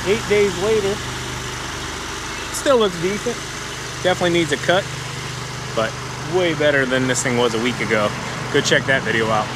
8 days later. Still looks decent. Definitely needs a cut, but way better than this thing was a week ago. Go check that video out.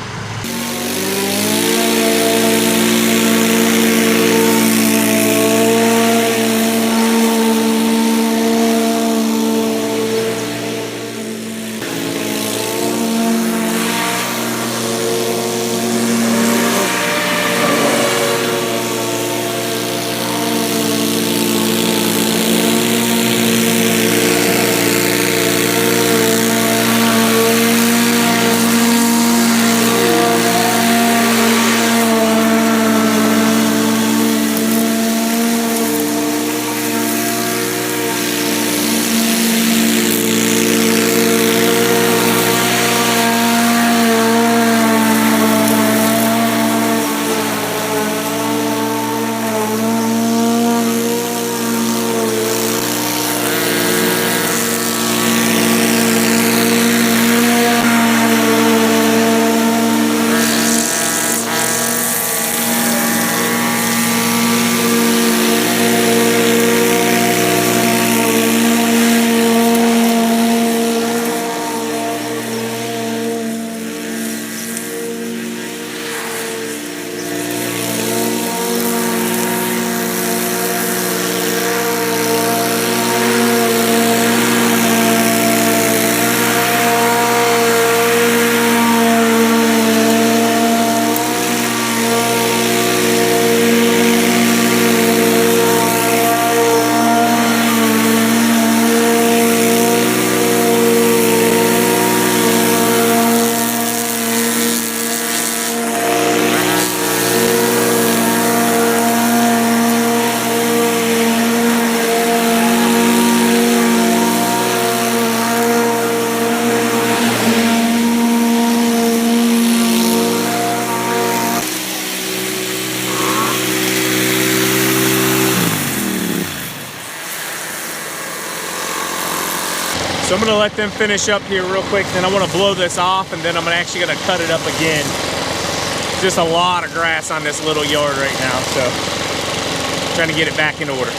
So I'm gonna let them finish up here real quick, then I wanna blow this off, and then I'm actually gonna cut it up again. Just a lot of grass on this little yard right now, so trying to get it back in order.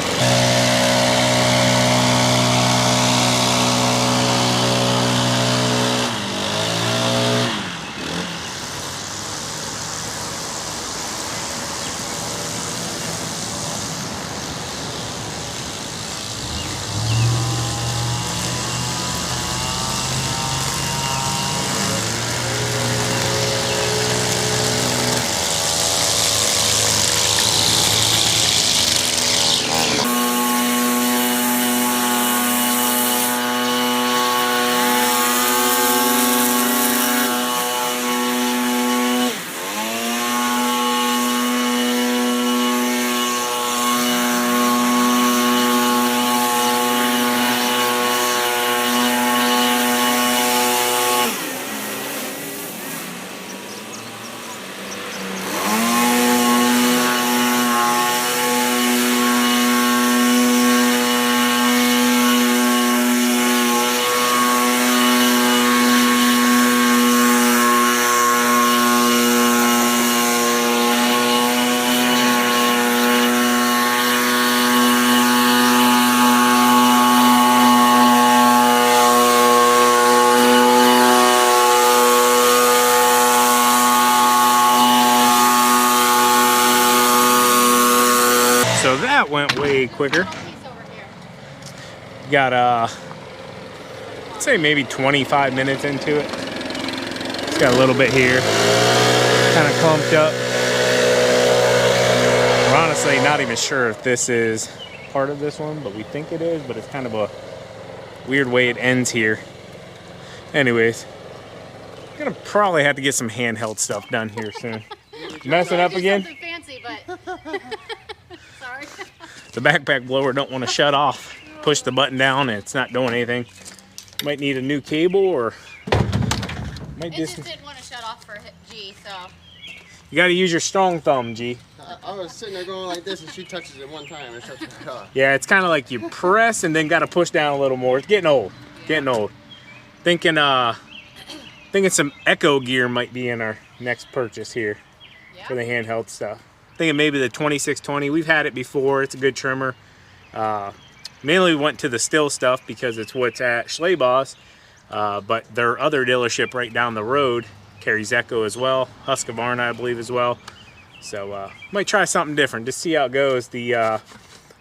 So that went way quicker. Got I'd say maybe 25 minutes into it. It's got a little bit here, kind of clumped up. We're honestly not even sure if this is part of this one, but we think it is, but it's kind of a weird way it ends here. Anyways, gonna probably have to get some handheld stuff done here soon. Messing up again? Something fancy, but sorry. The backpack blower don't want to shut off. Push the button down and it's not doing anything. Might need a new cable, or might just didn't want to shut off for G, so. You got to use your strong thumb, G. I was sitting there going like this, and she touches it one time and shuts it off. Yeah, it's kind of like you press and then got to push down a little more. It's getting old. Getting old. Thinking some echo gear might be in our next purchase here for the handheld stuff. thinking maybe the 2620. We've had it before. It's a good trimmer. Mainly went to the still stuff because it's what's at Schleyboss. But their other dealership right down the road carries Echo as well. Husqvarna, I believe, as well. So might try something different. Just see how it goes. The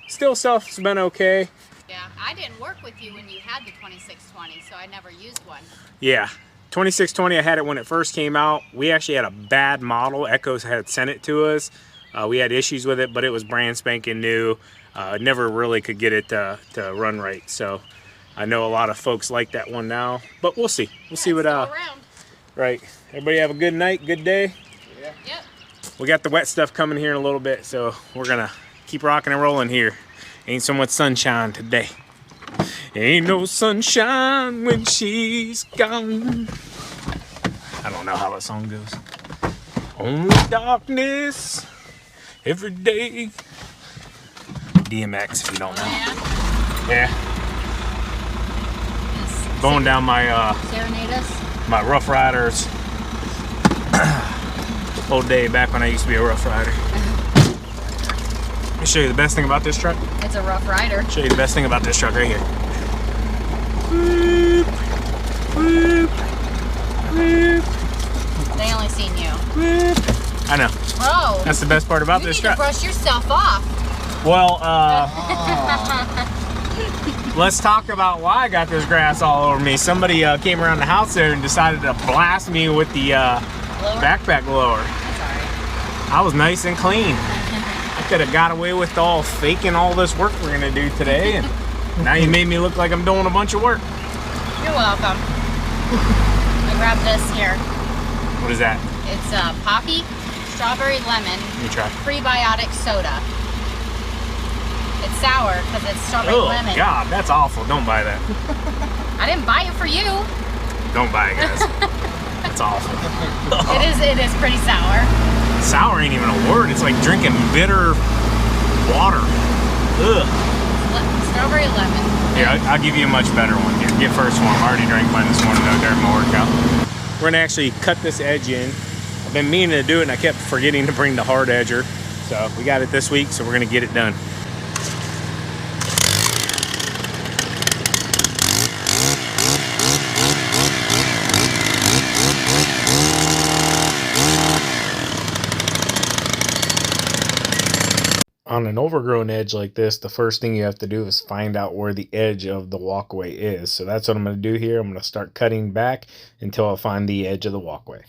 still stuff's been okay. Yeah, I didn't work with you when you had the 2620, so I never used one. Yeah, 2620, I had it when it first came out. We actually had a bad model. Echoes had sent it to us. We had issues with it, but it was brand spanking new. Never really could get it to run right. So I know a lot of folks like that one now, but we'll see. We'll see what. Around. Right. Everybody have a good night, good day. Yeah. Yep. We got the wet stuff coming here in a little bit, so we're gonna keep rocking and rolling here. Ain't so much sunshine today. Ain't no sunshine when she's gone. I don't know how that song goes. Only darkness every day. DMX, if you don't know. Yeah. Going down my Serenade us. my Rough Riders old day back when I used to be a Rough Rider. Let me show you the best thing about this truck. It's a Rough Rider. Show you the best thing about this truck right here. Whoop, whoop, whoop, They only seen you. whoop. I know. Oh. That's the best part about You this need truck. to brush yourself off. Well, let's talk about why I got this grass all over me. Somebody came around the house there and decided to blast me with the backpack blower. That's alright. I was nice and clean. I could have got away with all faking all this work we're gonna do today, and now you made me look like I'm doing a bunch of work. You're welcome. I grabbed this here. What is that? It's Poppy Strawberry Lemon Let me try. Prebiotic Soda. It's sour because it's strawberry Oh lemon. God, that's awful. Don't buy that. I didn't buy it for you. Don't buy it, guys. That's awful. It is pretty sour. Sour ain't even a word. It's like drinking bitter water. Ugh. Strawberry lemon. Here, I'll give you a much better one. Here, get first one. I already drank mine this morning though during my workout. We're gonna actually cut this edge in. I've been meaning to do it and I kept forgetting to bring the hard edger. So we got it this week, so we're gonna get it done. On an overgrown edge like this, the first thing you have to do is find out where the edge of the walkway is. So that's what I'm going to do here. I'm going to start cutting back until I find the edge of the walkway.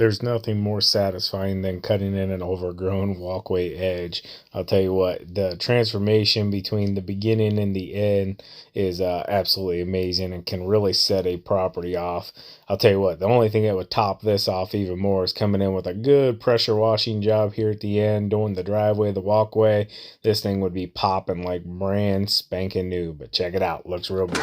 There's nothing more satisfying than cutting in an overgrown walkway edge. I'll tell you what, the transformation between the beginning and the end is absolutely amazing and can really set a property off. I'll tell you what, the only thing that would top this off even more is coming in with a good pressure washing job here at the end, doing the driveway, the walkway. This thing would be popping like brand spanking new. But check it out, looks real good.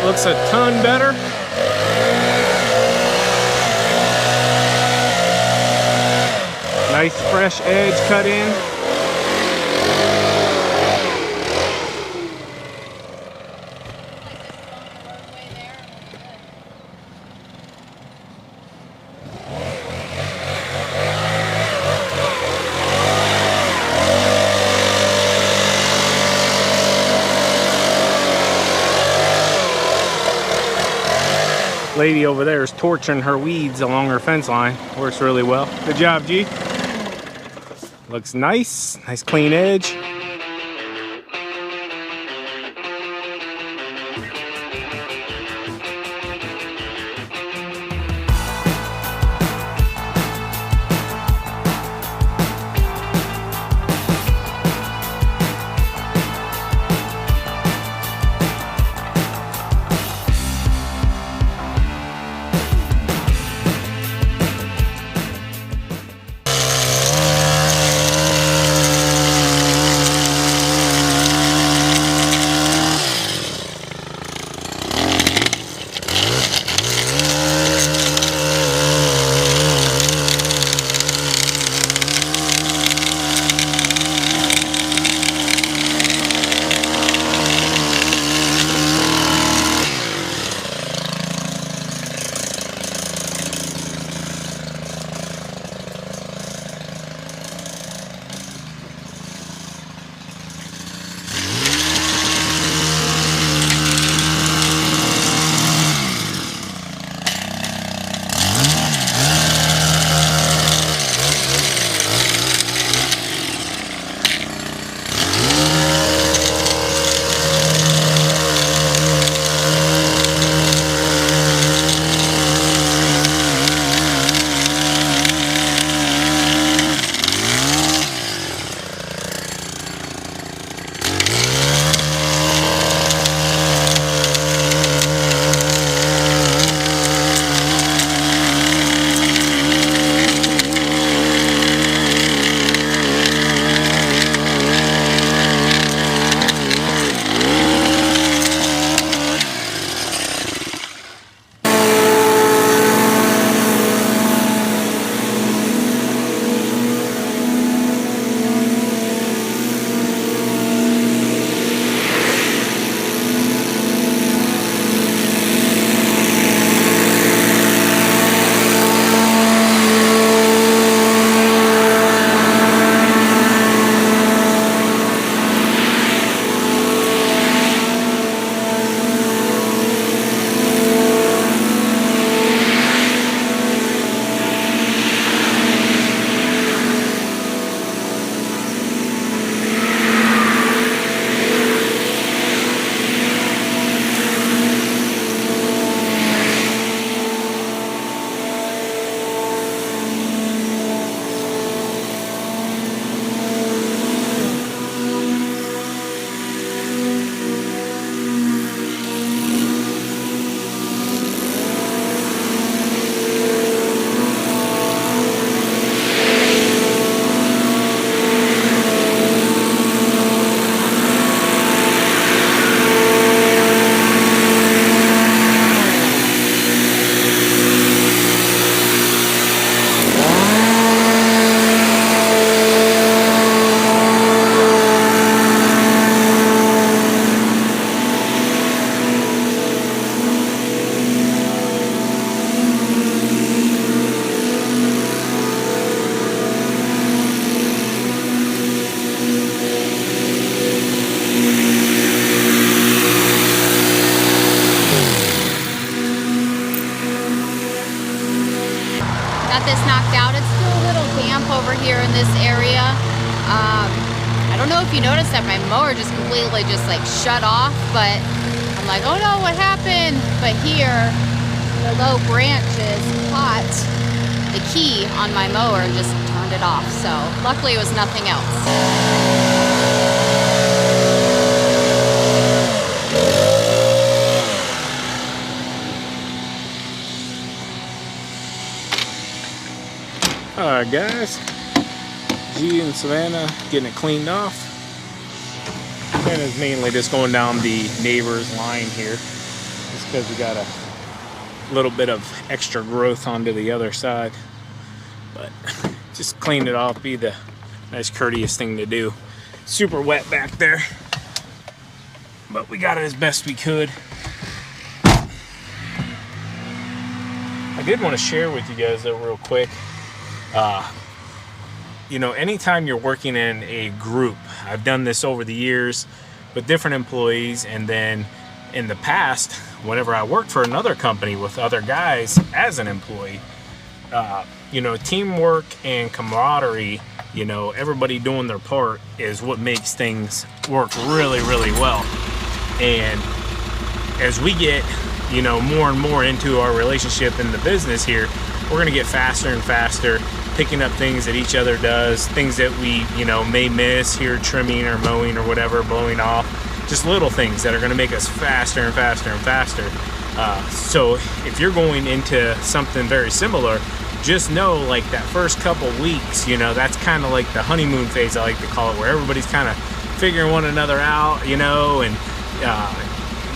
Looks a ton better. Nice fresh edge cut in. Lady over there is torching her weeds along her fence line. Works really well. Good job, G. Looks nice. Nice clean edge. got this knocked out. It's still a little damp over here in this area. I don't know if you noticed that my mower just completely just like shut off, but I'm like, oh no, what happened? But here, the low branches caught the key on my mower and just turned it off. So luckily it was nothing else. Alright guys, G and Savannah getting it cleaned off. Savannah's mainly just going down the neighbor's line here, just because we got a little bit of extra growth onto the other side. But just clean it off, be the nice courteous thing to do. Super wet back there, but we got it as best we could. I did want to share with you guys though real quick. You know, anytime you're working in a group, I've done this over the years with different employees, and then in the past, whenever I worked for another company with other guys as an employee, you know, teamwork and camaraderie, you know, everybody doing their part is what makes things work really, really well. And as we get, you know, more and more into our relationship in the business here, we're going to get faster and faster, picking up things that each other does, things that we, you know, may miss here, trimming or mowing or whatever, blowing off, just little things that are going to make us faster and faster and faster. So if you're going into something very similar, just know like that first couple weeks, you know, that's kind of like the honeymoon phase, I like to call it, where everybody's kind of figuring one another out, you know, and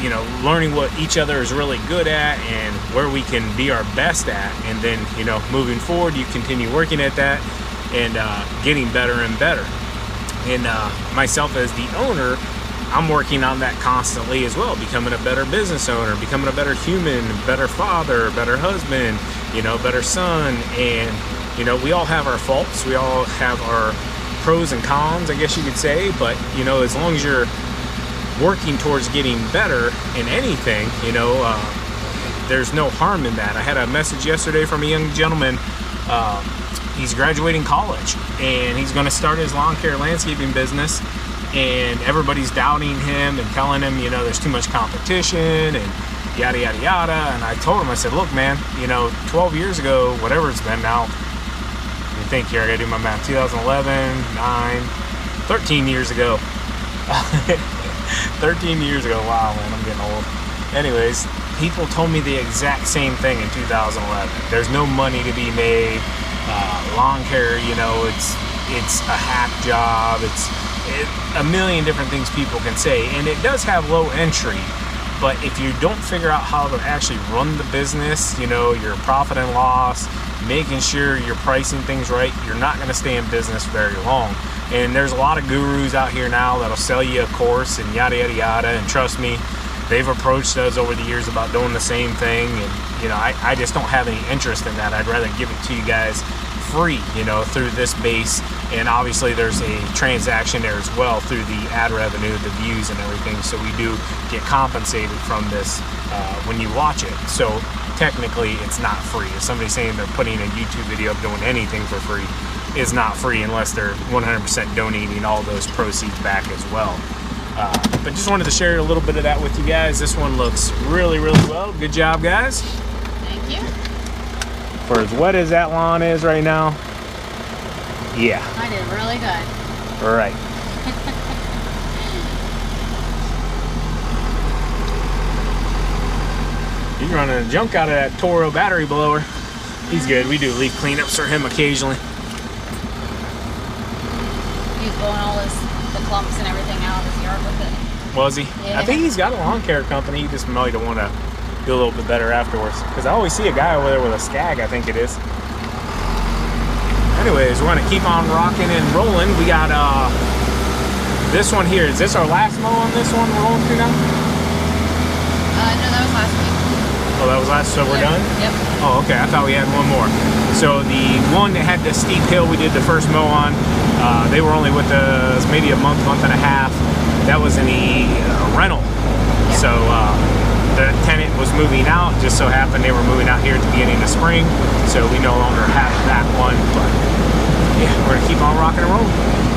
you know, learning what each other is really good at and where we can be our best at. And then, you know, moving forward, you continue working at that and getting better and better. And myself as the owner, I'm working on that constantly as well, becoming a better business owner, becoming a better human, better father, better husband, you know, better son. And, you know, we all have our faults. We all have our pros and cons, I guess you could say. But, you know, as long as you're working towards getting better in anything, you know, there's no harm in that. I had a message yesterday from a young gentleman. He's graduating college and he's going to start his lawn care landscaping business, and everybody's doubting him and telling him, you know, there's too much competition and yada yada yada. And I told him, I said, look man, you know, 12 years ago, whatever it's been now, you think here, I gotta do my math, 2011, 9, 13 years ago. 13 years ago, wow man, I'm getting old. Anyways, people told me the exact same thing in 2011. There's no money to be made. Lawn care, you know, it's a hack job. It's a million different things people can say, and it does have low entry. But if you don't figure out how to actually run the business, you know, your profit and loss, making sure you're pricing things right, you're not going to stay in business very long. And there's a lot of gurus out here now that'll sell you a course and yada yada yada, and trust me, they've approached us over the years about doing the same thing. And you know, I just don't have any interest in that. I'd rather give it to you guys free, you know, through this base. And obviously there's a transaction there as well through the ad revenue, the views and everything, so we do get compensated from this when you watch it. So technically it's not free. If somebody's saying they're putting a YouTube video up doing anything for free, it's not free unless they're 100% donating all those proceeds back as well. But just wanted to share a little bit of that with you guys. This one looks really, really well. Good job, guys. Thank you. For as wet as that lawn is right now, yeah. I did really good. All right. He's running the junk out of that Toro battery blower. He's good. We do leaf cleanups for him occasionally. He's blowing all the clumps and everything out of his yard with it. Was he? Yeah. I think he's got a lawn care company. He just might want to do a little bit better afterwards. Because I always see a guy over there with a Skag, I think it is. Anyways, we're going to keep on rocking and rolling. We got this one here. Is this our last mow on this one we're rolling through now? No, that was last week. Oh, that was last, so we're done? Yep. Oh, okay, I thought we had one more. So the one that had the steep hill we did the first mow on, they were only with us maybe a month and a half. That was in the rental. Yep. So The tenant was moving out, just so happened they were moving out here at the beginning of spring, so we no longer have that one, but yeah, we're gonna keep on rocking and rolling.